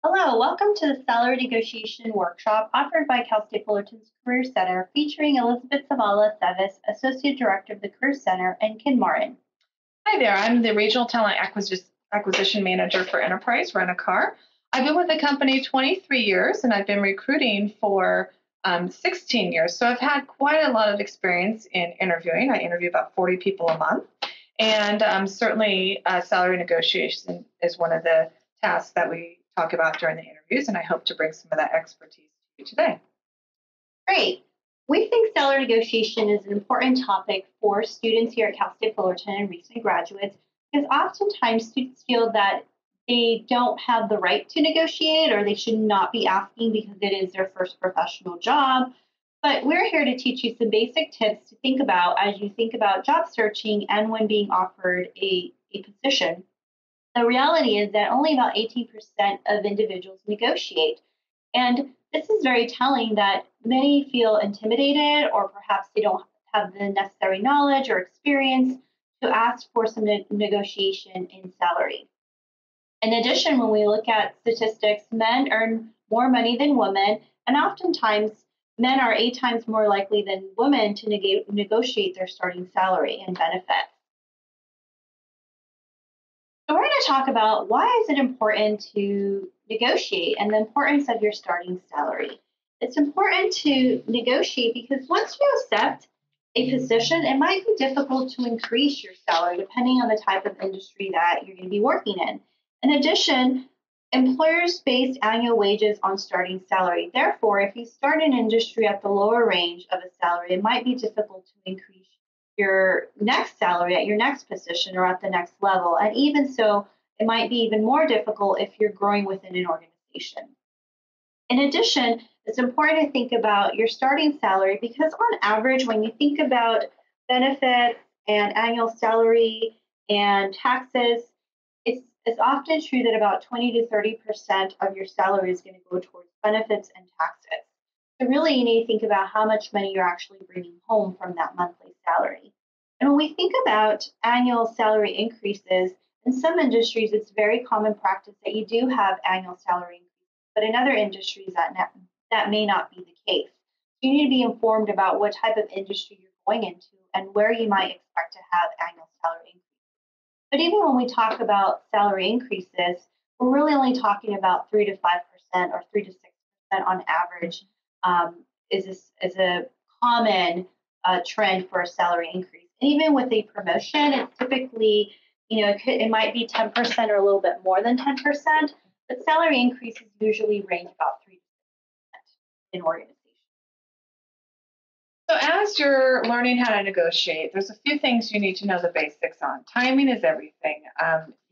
Hello, welcome to the Salary Negotiation Workshop offered by Cal State Fullerton's Career Center, featuring Elizabeth Zavala Sevis, Associate Director of the Career Center, and Ken Martin. Hi there. I'm the Regional Talent Acquisition Manager for Enterprise Rent-A-Car. I've been with the company 23 years, and I've been recruiting for 16 years. So I've had quite a lot of experience in interviewing. I interview about 40 people a month. And certainly salary negotiation is one of the tasks that we talk about during the interviews, and I hope to bring some of that expertise to you today. Great. We think salary negotiation is an important topic for students here at Cal State Fullerton and recent graduates because oftentimes students feel that they don't have the right to negotiate or they should not be asking because it is their first professional job. But we're here to teach you some basic tips to think about as you think about job searching and when being offered a position. The reality is that only about 18% of individuals negotiate. And this is very telling that many feel intimidated or perhaps they don't have the necessary knowledge or experience to ask for some negotiation in salary. In addition, when we look at statistics, men earn more money than women, and oftentimes men are 8 times more likely than women to negotiate their starting salary and benefits. So we're going to talk about why is it important to negotiate and the importance of your starting salary. It's important to negotiate because once you accept a position, it might be difficult to increase your salary depending on the type of industry that you're going to be working in. In addition, employers base annual wages on starting salary. Therefore, if you start an industry at the lower range of a salary, it might be difficult to increase your next salary at your next position or at the next level. And even so, it might be even more difficult if you're growing within an organization. In addition, it's important to think about your starting salary because, on average, when you think about benefits and annual salary and taxes, it's often true that about 20 to 30% of your salary is going to go towards benefits and taxes. So really, you need to think about how much money you're actually bringing home from that monthly salary. And when we think about annual salary increases, in some industries, it's very common practice that you do have annual salary increases, but in other industries, that may not be the case. You need to be informed about what type of industry you're going into and where you might expect to have annual salary increases. But even when we talk about salary increases, we're really only talking about 3 to 5% or 3 to 6% on average is a common trend for a salary increase. And even with a promotion, it's typically, it might be 10% or a little bit more than 10%, but salary increases usually range about 3 to 6% in organizations. So as you're learning how to negotiate, there's a few things you need to know the basics on. Timing is everything.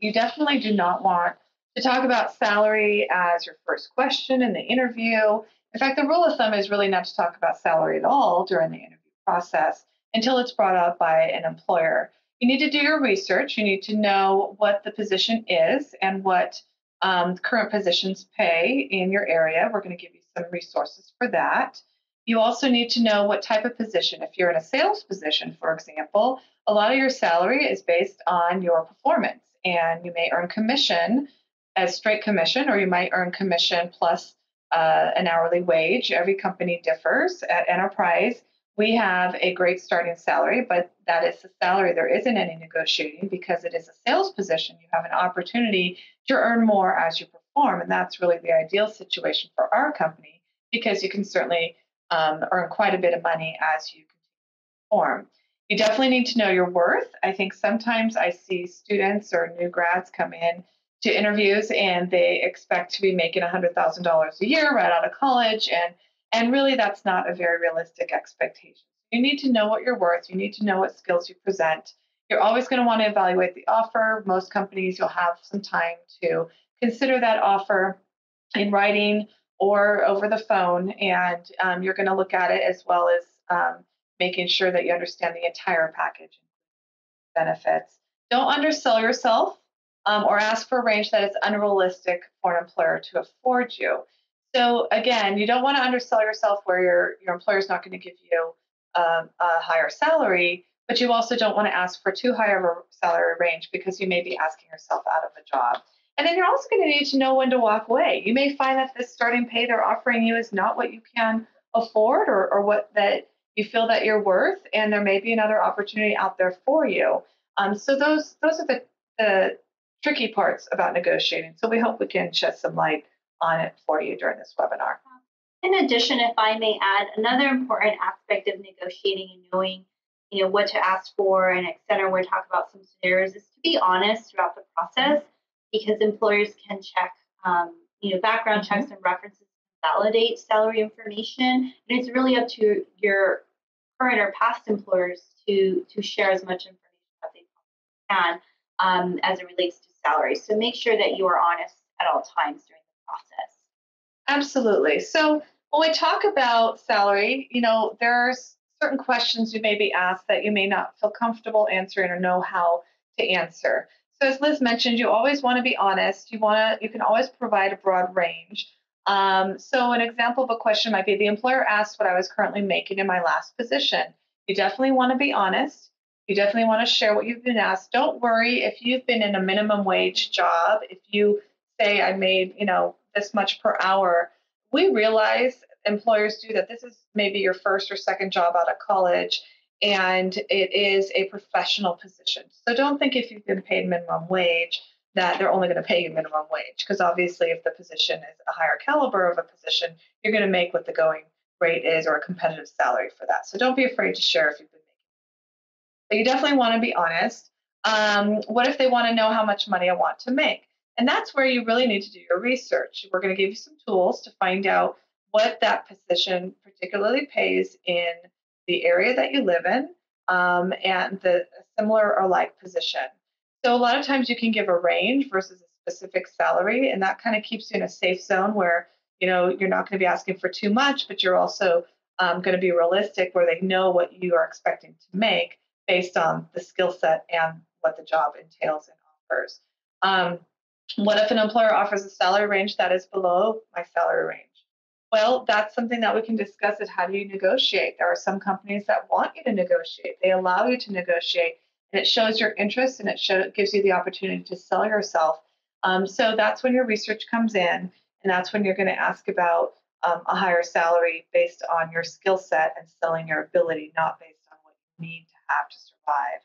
You definitely do not want to talk about salary as your first question in the interview. In fact, the rule of thumb is really not to talk about salary at all during the interview process until it's brought up by an employer. You need to do your research. You need to know what the position is and what current positions pay in your area. We're going to give you some resources for that. You also need to know what type of position. If you're in a sales position, for example, a lot of your salary is based on your performance, and you may earn commission as straight commission, or you might earn commission plus an hourly wage. Every company differs. At Enterprise, we have a great starting salary, but that is the salary. There isn't any negotiating because it is a sales position. You have an opportunity to earn more as you perform, and that's really the ideal situation for our company because you can certainly earn quite a bit of money as you continue to perform. You definitely need to know your worth. I think sometimes I see students or new grads come in to interviews and they expect to be making $100,000 a year right out of college, and really that's not a very realistic expectation. You need to know what you're worth. You need to know what skills you present. You're always going to want to evaluate the offer. Most companies, you'll have some time to consider that offer in writing or over the phone, and you're going to look at it as well as making sure that you understand the entire package benefits. Don't undersell yourself or ask for a range that is unrealistic for an employer to afford you. So again, you don't want to undersell yourself where your employer is not going to give you a higher salary, but you also don't want to ask for too high of a salary range because you may be asking yourself out of a job. And then you're also going to need to know when to walk away. You may find that this starting pay they're offering you is not what you can afford, or what that you feel that you're worth, and there may be another opportunity out there for you. So those are the tricky parts about negotiating. So we hope we can shed some light on it for you during this webinar. In addition, if I may add, another important aspect of negotiating and knowing, what to ask for and et cetera, we talk about some scenarios, is to be honest throughout the process, because employers can check, background checks and references to validate salary information. And it's really up to your current or past employers to share as much information as they can, as it relates to salary. So make sure that you are honest at all times during the process. Absolutely. So when we talk about salary, there's certain questions you may be asked that you may not feel comfortable answering or know how to answer. So as Liz mentioned, you always want to be honest. You can always provide a broad range. So an example of a question might be, the employer asked what I was currently making in my last position. You definitely want to be honest. You definitely want to share what you've been asked. Don't worry if you've been in a minimum wage job. If you say I made, this much per hour, we realize employers do that. This is maybe your first or second job out of college, and it is a professional position. So don't think if you've been paid minimum wage that they're only going to pay you minimum wage, because obviously if the position is a higher caliber of a position, you're going to make what the going rate is or a competitive salary for that. So don't be afraid to share if you've been making. But you definitely want to be honest. What if they want to know how much money I want to make? And that's where you really need to do your research. We're going to give you some tools to find out what that position particularly pays in the area that you live in, and the similar or like position. So a lot of times you can give a range versus a specific salary, and that kind of keeps you in a safe zone where you're not going to be asking for too much, but you're also going to be realistic, where they know what you are expecting to make based on the skill set and what the job entails and offers. What if an employer offers a salary range that is below my salary range? Well, that's something that we can discuss at how do you negotiate. There are some companies that want you to negotiate. They allow you to negotiate, and it shows your interest, and it gives you the opportunity to sell yourself. So that's when your research comes in, and that's when you're going to ask about a higher salary based on your skill set and selling your ability, not based on what you need to have to survive.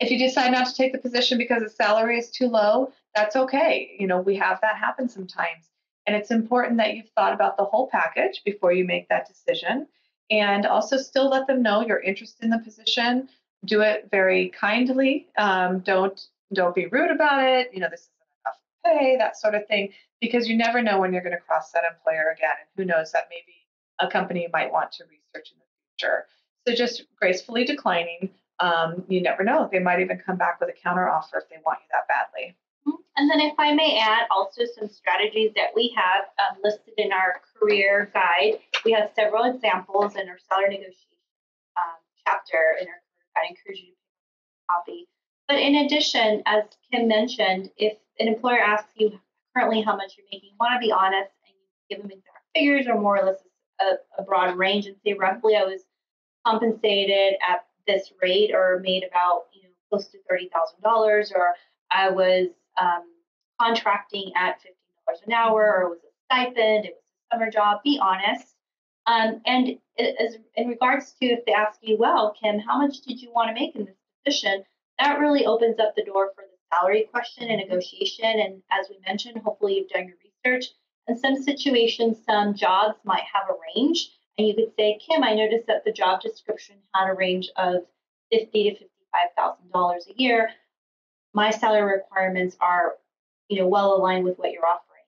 If you decide not to take the position because the salary is too low, that's okay. We have that happen sometimes. And it's important that you've thought about the whole package before you make that decision. And also still let them know your interest in the position. Do it very kindly. Don't be rude about it. This isn't enough pay, that sort of thing, because you never know when you're going to cross that employer again. And who knows, that maybe a company you might want to research in the future. So just gracefully declining. You never know. They might even come back with a counter offer if they want you that badly. And then if I may add also some strategies that we have listed in our career guide. We have several examples in our salary negotiation chapter in our career guide. I encourage you to pick up a copy. But in addition, as Kim mentioned, if an employer asks you currently how much you're making, you want to be honest and you give them exact figures or more or less a broad range, and say roughly I was compensated at this rate, or made about close to $30,000, or I was contracting at $15 an hour, or it was a stipend, it was a summer job. Be honest. And as in regards to if they ask you, well, Kim, how much did you want to make in this position? That really opens up the door for the salary question and negotiation. And as we mentioned, hopefully you've done your research. In some situations, some jobs might have a range. And you could say, Kim, I noticed that the job description had a range of $50,000 to $55,000 a year. My salary requirements are, well aligned with what you're offering.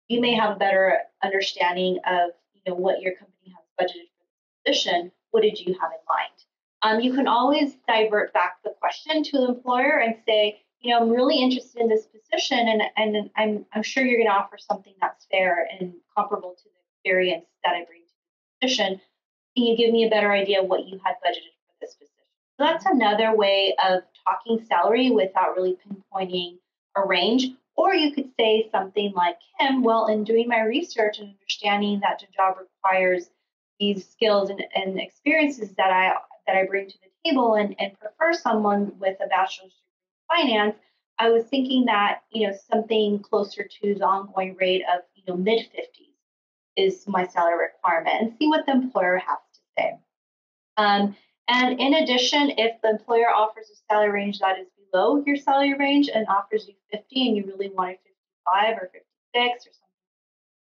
You may have a better understanding of, what your company has budgeted for the position. What did you have in mind? You can always divert back the question to the employer and say, I'm really interested in this position, and I'm sure you're going to offer something that's fair and comparable to the experience that I bring to the position. Can you give me a better idea of what you had budgeted for this position? So that's another way of talking salary without really pinpointing a range. Or you could say something like, Kim, well, in doing my research and understanding that the job requires these skills and experiences that I bring to the table, and prefer someone with a bachelor's degree in finance, I was thinking that, something closer to the ongoing rate of, mid 50s is my salary requirement, and see what the employer has to say. Um, and in addition, if the employer offers a salary range that is below your salary range and offers you 50 and you really wanted 55 or 56 or something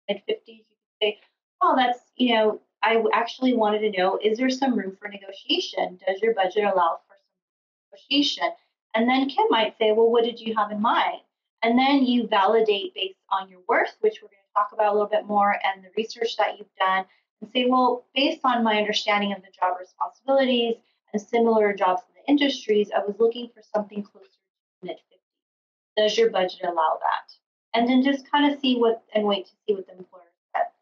mid 50s, you could say, oh, that's, I actually wanted to know, is there some room for negotiation? Does your budget allow for some negotiation? And then Kim might say, well, what did you have in mind? And then you validate based on your worth, which we're going to talk about a little bit more, and the research that you've done, and say, well, based on my understanding of the job responsibilities and similar jobs in the industries, I was looking for something closer to mid 50s. Does your budget allow that? And then just kind of see what and wait to see what the employer says.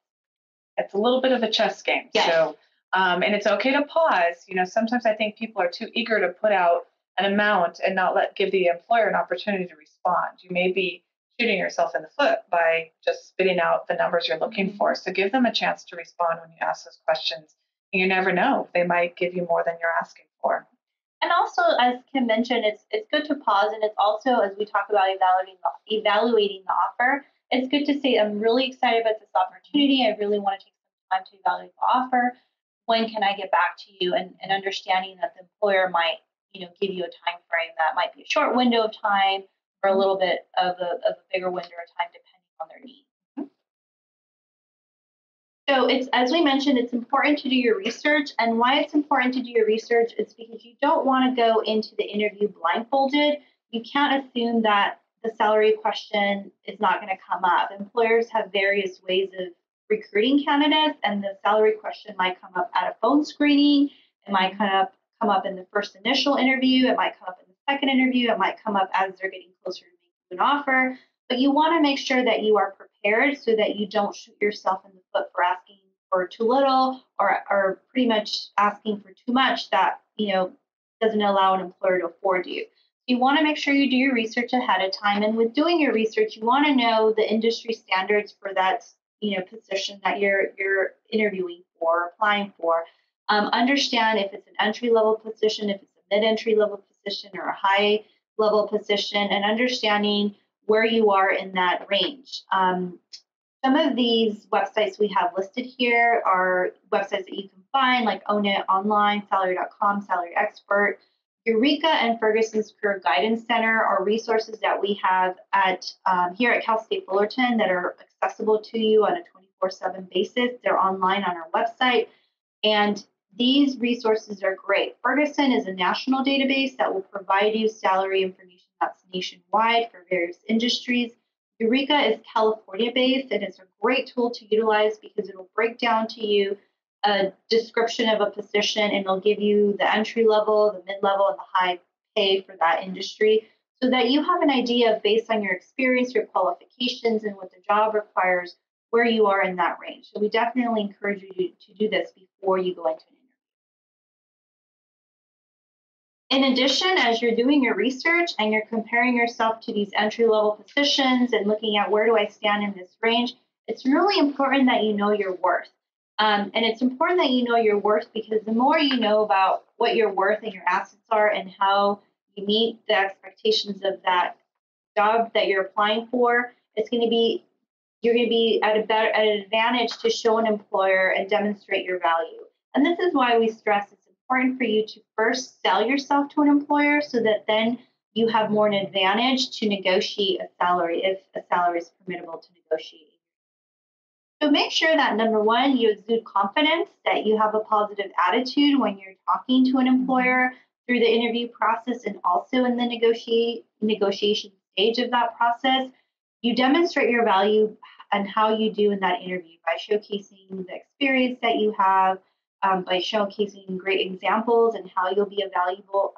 It's a little bit of a chess game. Yes. So, and it's okay to pause. Sometimes I think people are too eager to put out an amount and not give the employer an opportunity to respond. You may be shooting yourself in the foot by just spitting out the numbers you're looking for. So give them a chance to respond when you ask those questions. And you never know, they might give you more than you're asking for. And also, as Kim mentioned, it's good to pause, and it's also, as we talk about evaluating the offer, it's good to say, I'm really excited about this opportunity. I really want to take some time to evaluate the offer. When can I get back to you? And understanding that the employer might, give you a time frame that might be a short window of time or a little bit of a bigger window of time, depending on their needs. So it's, as we mentioned, it's important to do your research. And why it's important to do your research is because you don't want to go into the interview blindfolded. You can't assume that the salary question is not going to come up. Employers have various ways of recruiting candidates, and the salary question might come up at a phone screening. It might come up in the first initial interview. It might come up in the second interview. It might come up as they're getting closer to making an offer. But you want to make sure that you are prepared so that you don't shoot yourself in the foot for asking for too little or pretty much asking for too much that, doesn't allow an employer to afford you. You want to make sure you do your research ahead of time. And with doing your research, you want to know the industry standards for that, position that you're interviewing for, applying for. Understand if it's an entry-level position, if it's a mid-entry level position or a high-level position, and understanding where you are in that range. Some of these websites we have listed here are websites that you can find, like Own It Online, Salary.com, Salary Expert. Eureka and Ferguson's Career Guidance Center are resources that we have at here at Cal State Fullerton that are accessible to you on a 24/7 basis. They're online on our website, and these resources are great. Ferguson is a national database that will provide you salary information that's nationwide for various industries. Eureka is California-based, and it's a great tool to utilize because it'll break down to you a description of a position, and it'll give you the entry level, the mid-level, and the high pay for that industry so that you have an idea based on your experience, your qualifications, and what the job requires, where you are in that range. So we definitely encourage you to do this before you go into an interview. In addition, as you're doing your research and you're comparing yourself to these entry-level positions and looking at where do I stand in this range, it's really important that you know your worth. And it's important that you know your worth because the more you know about what your worth and your assets are and how you meet the expectations of that job that you're applying for, you're going to be at an advantage to show an employer and demonstrate your value. And this is why we stress it's important for you to first sell yourself to an employer so that then you have more an advantage to negotiate a salary if a salary is permissible to negotiate. So make sure that number one, you exude confidence, that you have a positive attitude when you're talking to an employer through the interview process and also in the negotiation stage of that process. You demonstrate your value and how you do in that interview by showcasing the experience that you have, by showcasing great examples and how you'll be a valuable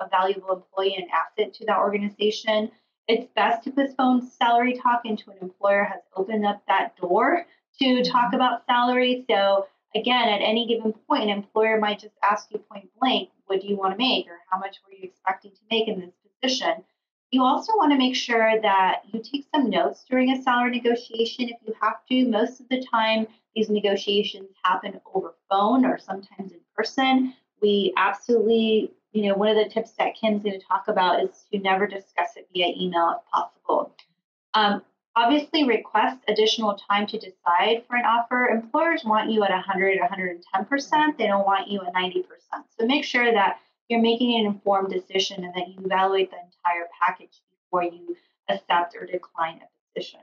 employee and asset to that organization. It's best to postpone salary talk until an employer has opened up that door to talk about salary. So again, at any given point, an employer might just ask you point blank, what do you want to make or how much were you expecting to make in this position? You also want to make sure that you take some notes during a salary negotiation if you have to. Most of the time, these negotiations happen over phone or sometimes in person. We absolutely one of the tips that Kim's going to talk about is to never discuss it via email if possible. Obviously, request additional time to decide for an offer. Employers want you at 100, 110%. They don't want you at 90%. So make sure that you're making an informed decision and that you evaluate the entire package before you accept or decline a position.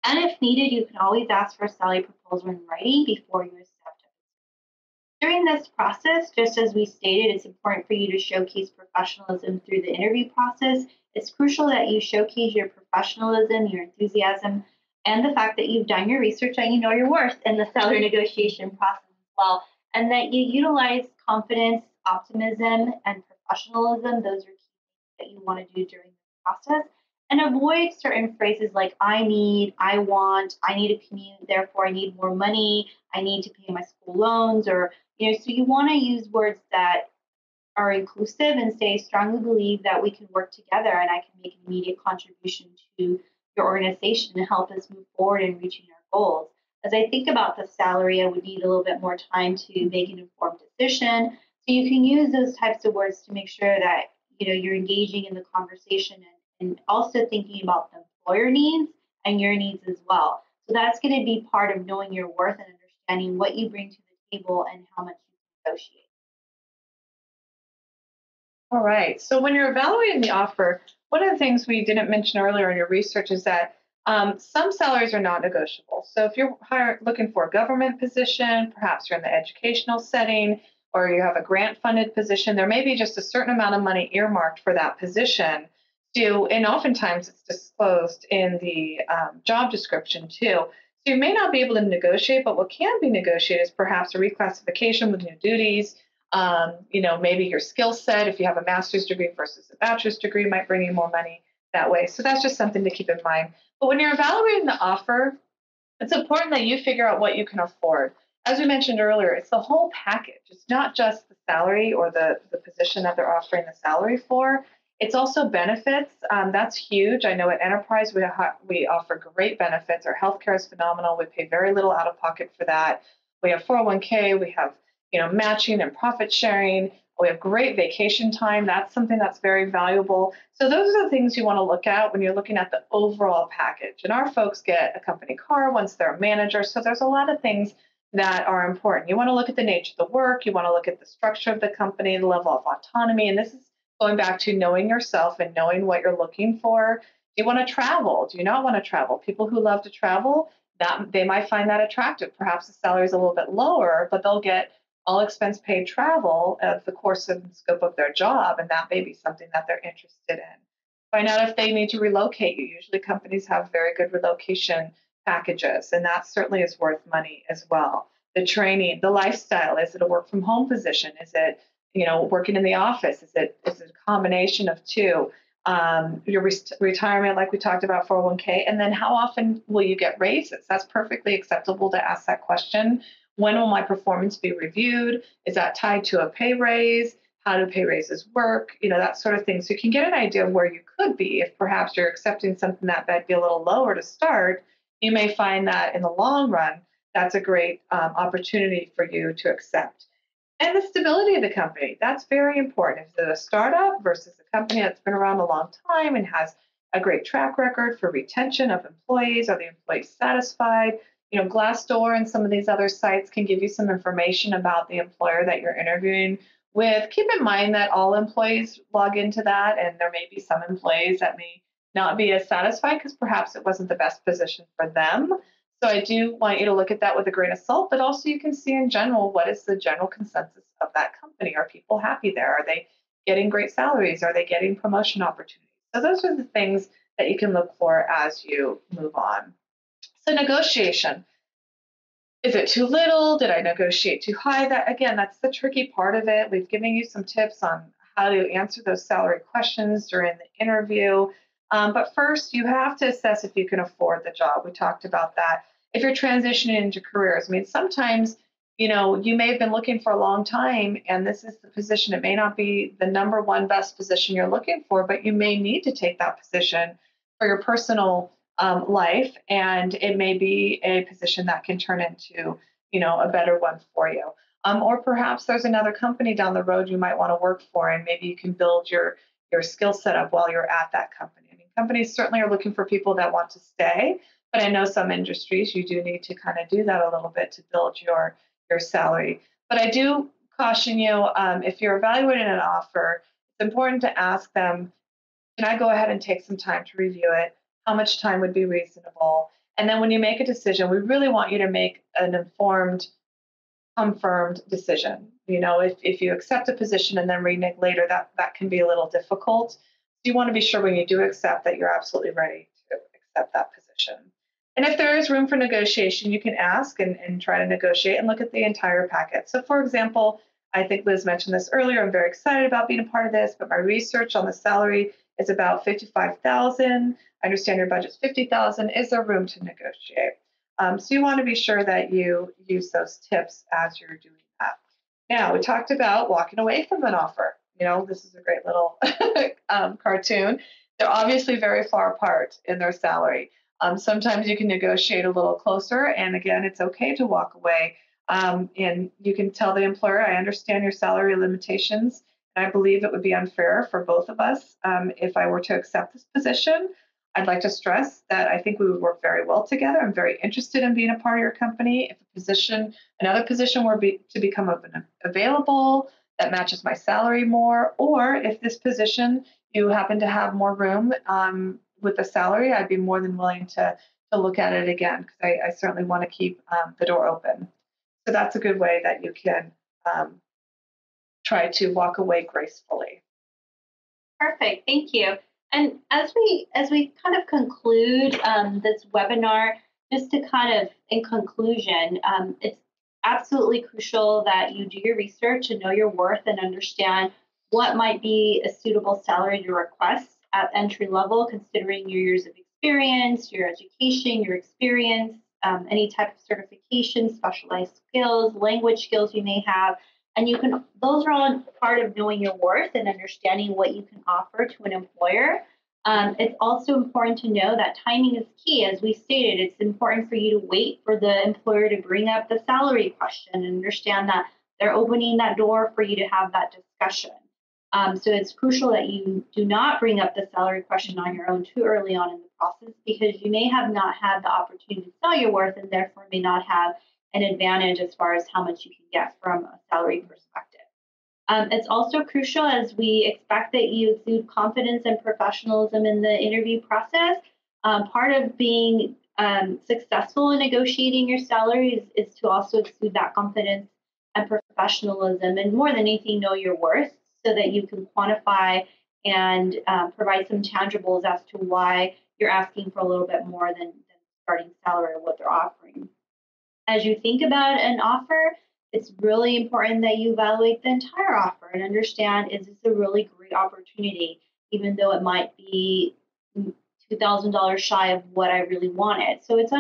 And if needed, you can always ask for a salary proposal in writing before you accept it. During this process, just as we stated, it's important for you to showcase professionalism through the interview process. It's crucial that you showcase your professionalism, your enthusiasm, and the fact that you've done your research and you know your worth in the salary negotiation process as well, and that you utilize confidence, optimism, and professionalism. Those are key things that you want to do during the process. And avoid certain phrases like I need, I want, I need a commute, therefore I need more money, I need to pay my school loans, or so you want to use words that are inclusive and say, strongly believe that we can work together and I can make an immediate contribution to your organization and help us move forward in reaching our goals. As I think about the salary, I would need a little bit more time to make an informed decision. So you can use those types of words to make sure that you're engaging in the conversation and also thinking about the employer needs and your needs as well. So that's going to be part of knowing your worth and understanding what you bring to the table and how much you can negotiate. All right. So when you're evaluating the offer, one of the things we didn't mention earlier in your research is that some salaries are not negotiable. So if you're looking for a government position, perhaps you're in the educational setting, or you have a grant-funded position, there may be just a certain amount of money earmarked for that position. And oftentimes it's disclosed in the job description too. So you may not be able to negotiate, but what can be negotiated is perhaps a reclassification with new duties. Maybe your skill set, if you have a master's degree versus a bachelor's degree, might bring you more money that way. So that's just something to keep in mind. But when you're evaluating the offer, it's important that you figure out what you can afford. As we mentioned earlier, it's the whole package. It's not just the salary or the position that they're offering the salary for. It's also benefits. That's huge. I know at Enterprise we offer great benefits. Our healthcare is phenomenal. We pay very little out of pocket for that. We have 401k. We have matching and profit sharing. We have great vacation time. That's something that's very valuable. So those are the things you want to look at when you're looking at the overall package. And our folks get a company car once they're a manager. So there's a lot of things that are important. You want to look at the nature of the work. You want to look at the structure of the company, the level of autonomy. And this is going back to knowing yourself and knowing what you're looking for. Do you want to travel? Do you not want to travel? People who love to travel, that they might find that attractive. Perhaps the salary is a little bit lower, but they'll get all expense paid travel of the course and scope of their job, and that may be something that they're interested in. Find out if they need to relocate you. Usually companies have very good relocation packages, and that certainly is worth money as well. The training, the lifestyle, is it a work from home position? Is it, working in the office? Is it a combination of two? Your retirement, like we talked about, 401k, and then how often will you get raises? That's perfectly acceptable to ask that question. When will my performance be reviewed? Is that tied to a pay raise? How do pay raises work? That sort of thing. So you can get an idea of where you could be if perhaps you're accepting something that might be a little lower to start. You may find that in the long run, that's a great opportunity for you to accept. And the stability of the company, that's very important. Is it a startup versus a company that's been around a long time and has a great track record for retention of employees? Are the employees satisfied? Glassdoor and some of these other sites can give you some information about the employer that you're interviewing with. Keep in mind that all employees log into that, and there may be some employees that may not be as satisfied because perhaps it wasn't the best position for them. So I do want you to look at that with a grain of salt, but also you can see in general, what is the general consensus of that company? Are people happy there? Are they getting great salaries? Are they getting promotion opportunities? So those are the things that you can look for as you move on. So negotiation. Is it too little? Did I negotiate too high? That's the tricky part of it. We've given you some tips on how to answer those salary questions during the interview. But first, you have to assess if you can afford the job. We talked about that. If you're transitioning into careers, sometimes, you may have been looking for a long time, and this is the position. It may not be the number one best position you're looking for, but you may need to take that position for your personal life, and it may be a position that can turn into, a better one for you. Or perhaps there's another company down the road you might want to work for, and maybe you can build your skill set up while you're at that company. I mean, companies certainly are looking for people that want to stay, but I know some industries you do need to kind of do that a little bit to build your salary. But I do caution you, if you're evaluating an offer, it's important to ask them, can I go ahead and take some time to review it? How much time would be reasonable? And then when you make a decision, we really want you to make an informed, confirmed decision. If you accept a position and then renege later, that can be a little difficult. So you want to be sure when you do accept that you're absolutely ready to accept that position. And if there is room for negotiation, you can ask and try to negotiate and look at the entire packet. So for example, I think Liz mentioned this earlier, I'm very excited about being a part of this, but my research on the salary is about 55,000. I understand your budget's 50,000. Is there room to negotiate? So you want to be sure that you use those tips as you're doing that. Now, we talked about walking away from an offer. This is a great little cartoon. They're obviously very far apart in their salary. Sometimes you can negotiate a little closer, and again, it's okay to walk away. And you can tell the employer, I understand your salary limitations, and I believe it would be unfair for both of us if I were to accept this position. I'd like to stress that I think we would work very well together. I'm very interested in being a part of your company. If another position were to become available that matches my salary more, or if this position you happen to have more room with the salary, I'd be more than willing to look at it again, because I certainly want to keep the door open. So that's a good way that you can try to walk away gracefully. Perfect. Thank you. And as we kind of conclude this webinar, just to kind of in conclusion, it's absolutely crucial that you do your research and know your worth and understand what might be a suitable salary to request at entry level, considering your years of experience, your education, your experience, any type of certification, specialized skills, language skills you may have. And those are all part of knowing your worth and understanding what you can offer to an employer. It's also important to know that timing is key. As we stated, it's important for you to wait for the employer to bring up the salary question and understand that they're opening that door for you to have that discussion. So it's crucial that you do not bring up the salary question on your own too early on in the process, because you may have not had the opportunity to sell your worth and therefore may not have an advantage as far as how much you can get from a salary perspective. It's also crucial, as we expect that you exude confidence and professionalism in the interview process. Part of being successful in negotiating your salary is to also exude that confidence and professionalism, and more than anything, know your worth so that you can quantify and provide some tangibles as to why you're asking for a little bit more than starting salary or what they're offering. As you think about an offer, it's really important that you evaluate the entire offer and understand, is this a really great opportunity, even though it might be $2,000 shy of what I really wanted. So it's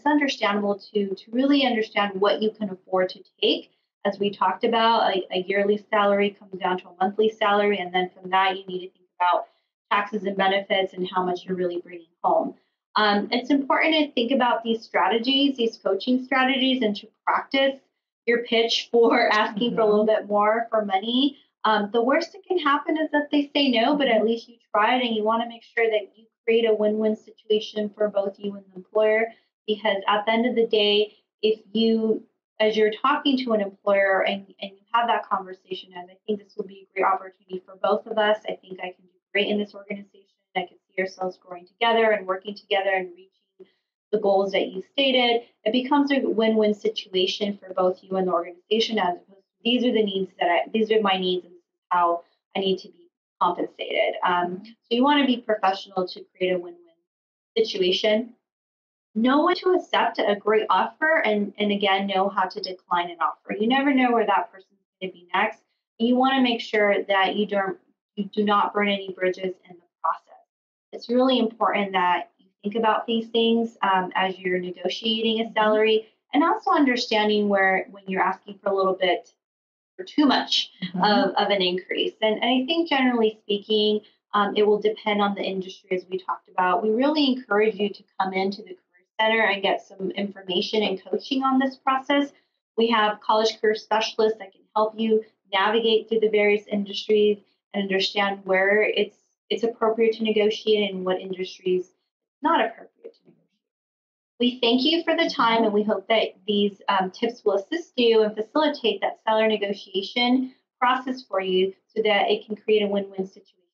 understandable to really understand what you can afford to take. As we talked about, a yearly salary comes down to a monthly salary, and then from that you need to think about taxes and benefits and how much you're really bringing home. It's important to think about these strategies, these coaching strategies, and to practice your pitch for asking for a little bit more for money. The worst that can happen is that they say no, but at least you tried, and you want to make sure that you create a win-win situation for both you and the employer, because at the end of the day, if you, as you're talking to an employer and you have that conversation, as I think this will be a great opportunity for both of us, I think I can do great in this organization. I can see ourselves growing together and working together and reaching the goals that you stated. It becomes a win-win situation for both you and the organization, as opposed to these are my needs, and this is how I need to be compensated. So you want to be professional to create a win-win situation. Know when to accept a great offer, and again, know how to decline an offer. You never know where that person's going to be next. You want to make sure that you do not burn any bridges in the process. It's really important that you think about these things as you're negotiating a salary, and also understanding when you're asking for a little bit or too much of an increase. And I think generally speaking, it will depend on the industry, as we talked about. We really encourage you to come into the Career Center and get some information and coaching on this process, We have college career specialists that can help you navigate through the various industries and understand where it's appropriate to negotiate and what industries it's not appropriate to negotiate. We thank you for the time, and we hope that these tips will assist you and facilitate that salary negotiation process for you so that it can create a win-win situation.